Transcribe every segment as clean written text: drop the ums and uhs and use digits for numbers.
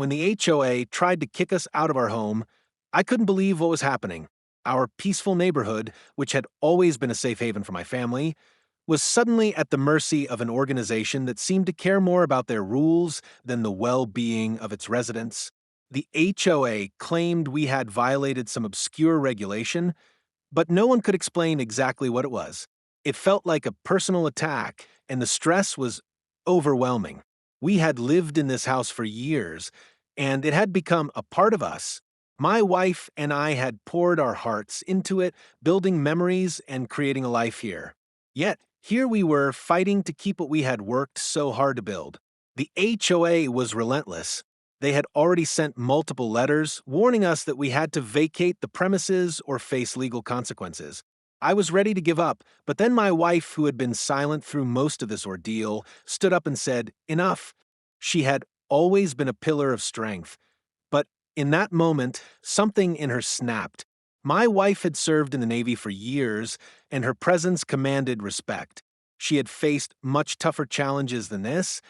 When the HOA tried to kick us out of our home, I couldn't believe what was happening. Our peaceful neighborhood, which had always been a safe haven for my family, was suddenly at the mercy of an organization that seemed to care more about their rules than the well being of its residents. The HOA claimed we had violated some obscure regulation, but no one could explain exactly what it was. It felt like a personal attack, and the stress was overwhelming. We had lived in this house for years, and it had become a part of us. My wife and I had poured our hearts into it, building memories and creating a life here. Yet, here we were fighting to keep what we had worked so hard to build. The HOA was relentless. They had already sent multiple letters warning us that we had to vacate the premises or face legal consequences. I was ready to give up, but then my wife, who had been silent through most of this ordeal, stood up and said, "Enough." She had always been a pillar of strength, but in that moment, something in her snapped. My wife had served in the Navy for years, and her presence commanded respect. She had faced much tougher challenges than this,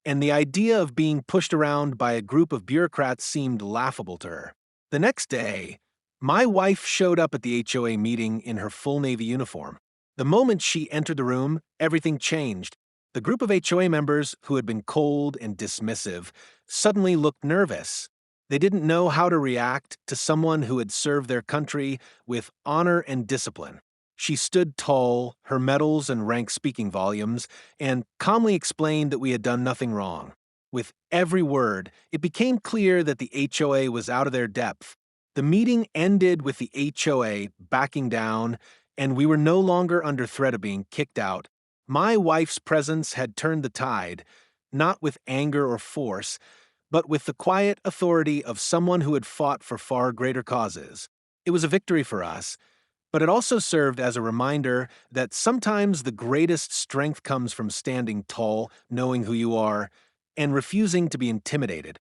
and the idea of being pushed around by a group of bureaucrats seemed laughable to her. The next day, my wife showed up at the HOA meeting in her full Navy uniform. The moment she entered the room, everything changed. The group of HOA members, who had been cold and dismissive, suddenly looked nervous. They didn't know how to react to someone who had served their country with honor and discipline. She stood tall, her medals and rank speaking volumes, and calmly explained that we had done nothing wrong. With every word, it became clear that the HOA was out of their depth. The meeting ended with the HOA backing down, and we were no longer under threat of being kicked out. My wife's presence had turned the tide, not with anger or force, but with the quiet authority of someone who had fought for far greater causes. It was a victory for us, but it also served as a reminder that sometimes the greatest strength comes from standing tall, knowing who you are, and refusing to be intimidated.